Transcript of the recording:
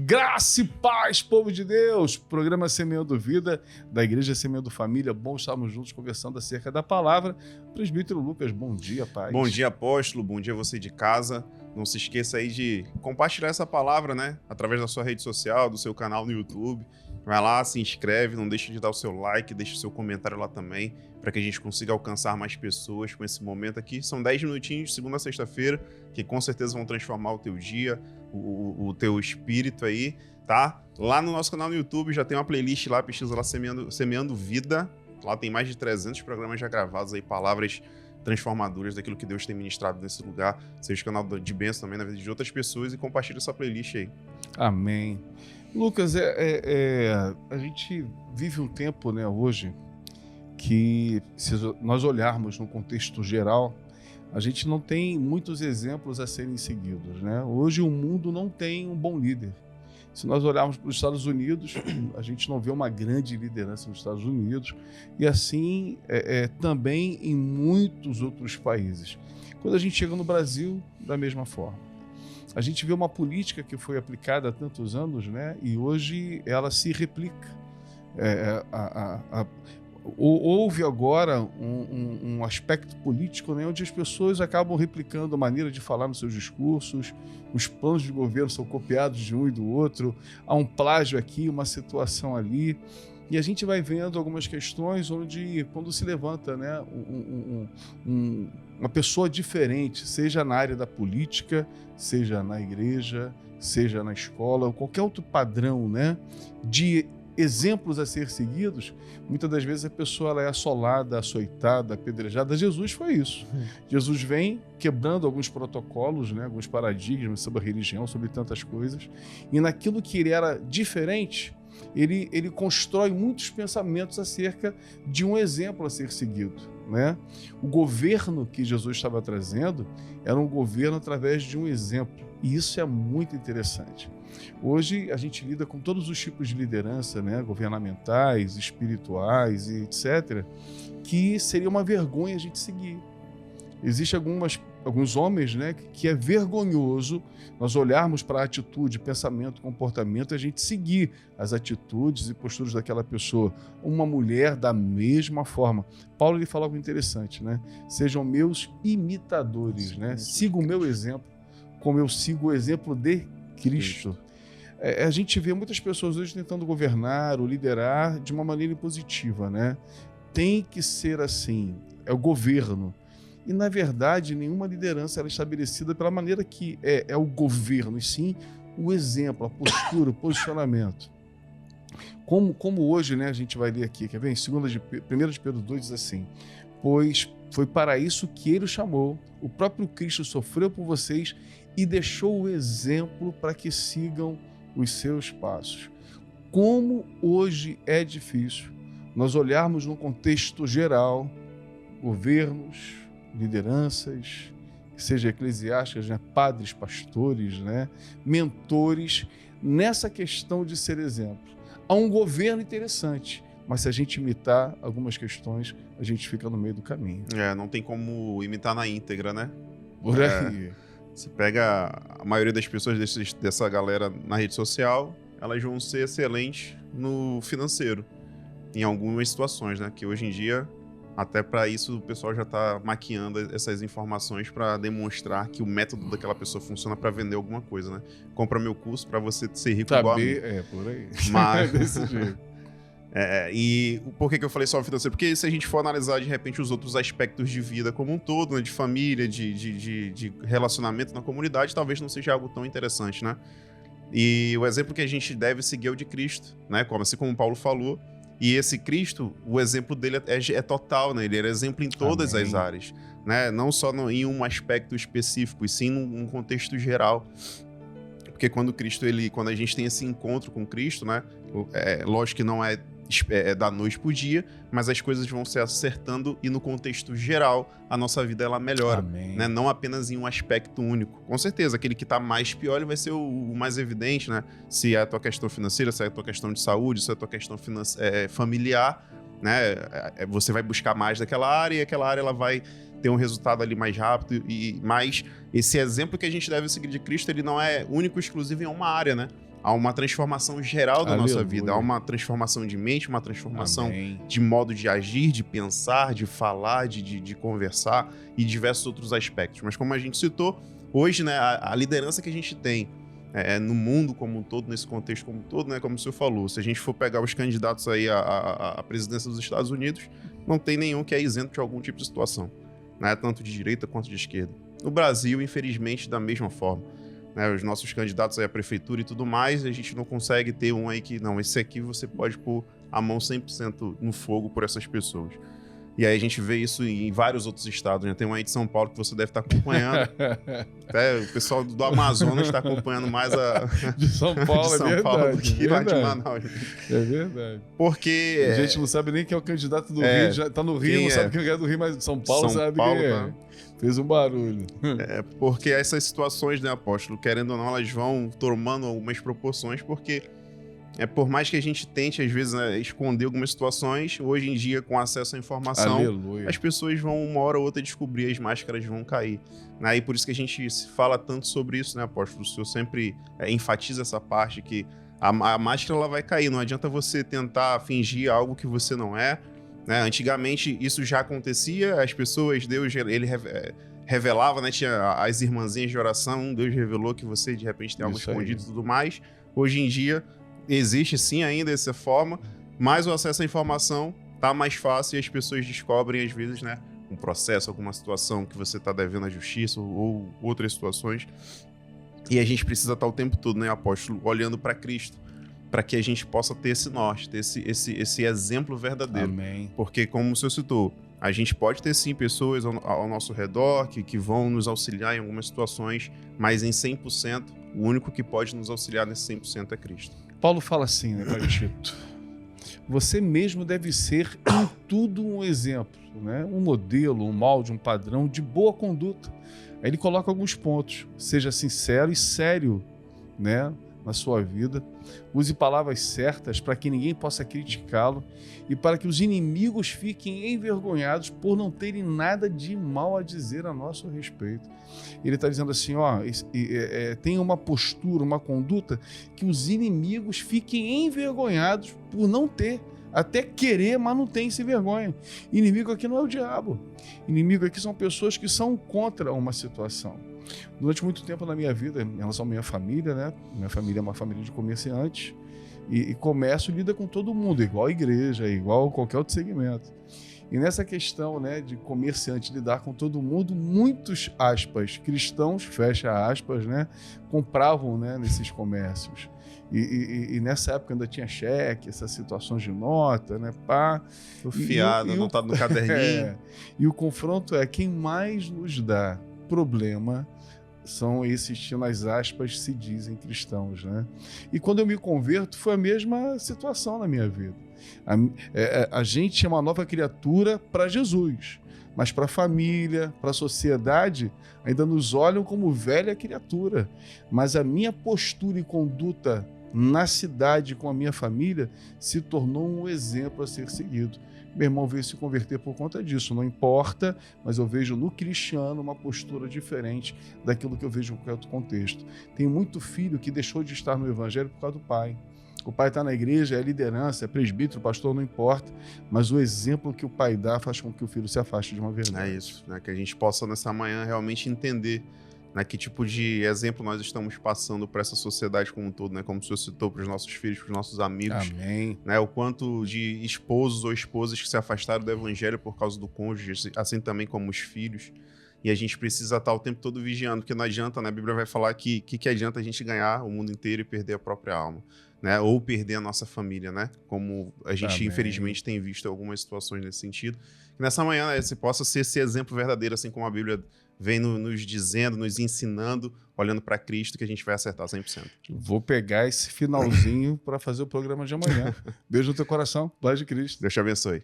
Graça e paz, povo de Deus! Programa Semeando Vida, da Igreja Semeando Família. Bom estarmos juntos conversando acerca da palavra. Presbítero Lucas, bom dia, paz. Bom dia, apóstolo. Bom dia você de casa. Não se esqueça aí de compartilhar essa palavra, né? Através da sua rede social, do seu canal no YouTube. Vai lá, se inscreve, não deixe de dar o seu like, deixe o seu comentário lá também, para que a gente consiga alcançar mais pessoas com esse momento aqui. São 10 minutinhos, segunda a sexta-feira, que com certeza vão transformar o teu dia, o teu espírito aí, tá? Lá no nosso canal no YouTube já tem uma playlist lá, pesquisa lá, Semeando Vida. Lá tem mais de 300 programas já gravados aí, palavras transformadoras daquilo que Deus tem ministrado nesse lugar. Seja canal de bênção também na vida de outras pessoas e compartilha essa playlist aí. Amém. Lucas, a gente vive um tempo, né, hoje, que se nós olharmos no contexto geral, a gente não tem muitos exemplos a serem seguidos, né? Hoje o mundo não tem um bom líder. Se nós olharmos para os Estados Unidos, a gente não vê uma grande liderança nos Estados Unidos e assim também em muitos outros países. Quando a gente chega no Brasil, da mesma forma. A gente vê uma política que foi aplicada há tantos anos, né? E hoje ela se replica. Houve agora um aspecto político, né, onde as pessoas acabam replicando a maneira de falar nos seus discursos, os planos de governo são copiados de um e do outro, há um plágio aqui, uma situação ali, e a gente vai vendo algumas questões onde, quando se levanta, né, uma pessoa diferente, seja na área da política, seja na igreja, seja na escola, ou qualquer outro padrão, né, de exemplos a ser seguidos, muitas das vezes a pessoa ela é assolada, açoitada, apedrejada. Jesus foi isso. Jesus vem quebrando alguns protocolos, né, alguns paradigmas sobre a religião, sobre tantas coisas, e naquilo que ele era diferente, ele constrói muitos pensamentos acerca de um exemplo a ser seguido, né? O governo que Jesus estava trazendo era um governo através de um exemplo, e isso é muito interessante. Hoje a gente lida com todos os tipos de liderança, né, governamentais, espirituais e etc., que seria uma vergonha a gente seguir. Existem alguns homens, né, que é vergonhoso nós olharmos para a atitude, pensamento, comportamento, a gente seguir as atitudes e posturas daquela pessoa. Uma mulher da mesma forma. Paulo ele fala algo interessante, né? Sejam meus imitadores, né? Siga o meu exemplo, como eu sigo o exemplo de Cristo. A gente vê muitas pessoas hoje tentando governar ou liderar de uma maneira impositiva, né? Tem que ser assim, é o governo. E, na verdade, nenhuma liderança era estabelecida pela maneira que é o governo, e sim o exemplo, a postura, o posicionamento. Como hoje, né, a gente vai ler aqui, quer ver? Em 1 de Pedro 2 diz assim: pois foi para isso que ele o chamou, o próprio Cristo sofreu por vocês e deixou o exemplo para que sigam os seus passos. Como hoje é difícil nós olharmos no contexto geral, governos, lideranças, seja eclesiásticas, né, padres, pastores, né, mentores, nessa questão de ser exemplo. Há um governo interessante, mas se a gente imitar algumas questões, a gente fica no meio do caminho. Não tem como imitar na íntegra, né? Por aí. Você pega a maioria das pessoas dessa galera na rede social, elas vão ser excelentes no financeiro, em algumas situações, né? Que hoje em dia, até para isso, o pessoal já está maquiando essas informações para demonstrar que o método daquela pessoa funciona para vender alguma coisa, né? Compra meu curso para você ser rico igual a mim. Por aí. Mas... desse jeito. E por que eu falei só financeiro? Porque se a gente for analisar, de repente, os outros aspectos de vida como um todo, né, de família, de relacionamento na comunidade, talvez não seja algo tão interessante, né? E o exemplo que a gente deve seguir é o de Cristo, né? Assim como Paulo falou. E esse Cristo, o exemplo dele é total, né? Ele era exemplo em todas as áreas, né? Não só em um aspecto específico, e sim num contexto geral. Porque quando a gente tem esse encontro com Cristo, né? Lógico que não é da noite pro dia, mas as coisas vão se acertando e no contexto geral a nossa vida ela melhora, né? Não apenas em um aspecto único. Com certeza, aquele que tá mais pior ele vai ser o mais evidente, né? Se é a tua questão financeira, se é a tua questão de saúde, se é a tua questão familiar, né? Você vai buscar mais daquela área e aquela área ela vai ter um resultado ali mais rápido mas esse exemplo que a gente deve seguir de Cristo, ele não é único e exclusivo em uma área, né? a uma transformação geral da Aleluia. nossa vida, a uma transformação de mente, uma transformação Amém. de modo de agir, de pensar, de falar, de conversar e diversos outros aspectos. Mas como a gente citou, hoje, né, a liderança que a gente tem no mundo como um todo, nesse contexto como um todo, né, como o senhor falou, se a gente for pegar os candidatos aí à presidência dos Estados Unidos, não tem nenhum que é isento de algum tipo de situação, né, tanto de direita quanto de esquerda. No Brasil, infelizmente, da mesma forma, né, os nossos candidatos aí à prefeitura e tudo mais, a gente não consegue ter um aí que, não, esse aqui você pode pôr a mão 100% no fogo por essas pessoas. E aí a gente vê isso em vários outros estados, né? Tem um aí de São Paulo que você deve estar acompanhando. Até o pessoal do Amazonas está acompanhando mais a De São Paulo, de São é verdade, Paulo do que lá de verdade. Manaus. É verdade. Porque A gente não sabe nem quem é o candidato do É, Rio, já tá no Rio, quem não é? sabe quem é do Rio, mas de São Paulo São sabe Paulo, quem é. tá? Fez um barulho. porque essas situações, né, apóstolo, querendo ou não, elas vão tomando algumas proporções, porque por mais que a gente tente, às vezes, né, esconder algumas situações, hoje em dia, com acesso à informação, Aleluia. as pessoas vão, uma hora ou outra, descobrir, as máscaras vão cair. Né? E por isso que a gente fala tanto sobre isso, né, apóstolo? O senhor sempre enfatiza essa parte, que a máscara ela vai cair, não adianta você tentar fingir algo que você não é. Né? Antigamente, isso já acontecia, as pessoas, Deus, ele revelava, né? Tinha as irmãzinhas de oração, Deus revelou que você, de repente, tem algo Isso aí. escondido e tudo mais. Hoje em dia, existe sim ainda essa forma, mas o acesso à informação tá mais fácil e as pessoas descobrem, às vezes, né, um processo, alguma situação que você tá devendo à justiça ou outras situações. E a gente precisa estar o tempo todo, né, apóstolo, olhando para Cristo, para que a gente possa ter esse norte, ter esse exemplo verdadeiro. Amém. Porque, como o senhor citou, a gente pode ter sim pessoas ao nosso redor que vão nos auxiliar em algumas situações, mas em 100%, o único que pode nos auxiliar nesse 100% é Cristo. Paulo fala assim, né, para Tito? Você mesmo deve ser em tudo um exemplo, né? Um modelo, um molde, um padrão de boa conduta. Aí ele coloca alguns pontos. Seja sincero e sério, né, na sua vida. Use palavras certas para que ninguém possa criticá-lo e para que os inimigos fiquem envergonhados por não terem nada de mal a dizer a nosso respeito. Ele está dizendo assim, ó, tenha uma postura, uma conduta que os inimigos fiquem envergonhados por não ter, até querer, mas não tem, se vergonha. Inimigo aqui não é o diabo. Inimigo aqui são pessoas que são contra uma situação. Durante muito tempo na minha vida, em relação à minha família, né? Minha família é uma família de comerciantes e comércio lida com todo mundo, igual a igreja, igual qualquer outro segmento. E nessa questão, né, de comerciante lidar com todo mundo, muitos, aspas, cristãos, fecha aspas, né, compravam, né, nesses comércios. E nessa época ainda tinha cheque, essas situações de nota, né, pá. O fiado, anotado no caderninho. E o confronto é quem mais nos dá problema são esses que, nas aspas, se dizem cristãos, né? E quando eu me converto, foi a mesma situação na minha vida. A gente é uma nova criatura para Jesus, mas para a família, para a sociedade, ainda nos olham como velha criatura. Mas a minha postura e conduta na cidade com a minha família se tornou um exemplo a ser seguido. Meu irmão veio se converter por conta disso, não importa, mas eu vejo no cristiano uma postura diferente daquilo que eu vejo em qualquer outro contexto. Tem muito filho que deixou de estar no evangelho por causa do pai. O pai está na igreja, é liderança, é presbítero, pastor, não importa, mas o exemplo que o pai dá faz com que o filho se afaste de uma verdade. É isso, né? Que a gente possa nessa manhã realmente entender, né, que tipo de exemplo nós estamos passando para essa sociedade como um todo, né? Como o senhor citou, para os nossos filhos, para os nossos amigos. Amém. Né? O quanto de esposos ou esposas que se afastaram do evangelho por causa do cônjuge, assim também como os filhos. E a gente precisa estar o tempo todo vigiando, porque não adianta, né? A Bíblia vai falar que adianta a gente ganhar o mundo inteiro e perder a própria alma, né? Ou perder a nossa família, né? Como a gente, Amém. infelizmente, tem visto algumas situações nesse sentido. Que nessa manhã, né, você possa ser esse exemplo verdadeiro, assim como a Bíblia vem nos dizendo, nos ensinando, olhando para Cristo, que a gente vai acertar 100%. Vou pegar esse finalzinho para fazer o programa de amanhã. Beijo no teu coração, paz de Cristo. Deus te abençoe.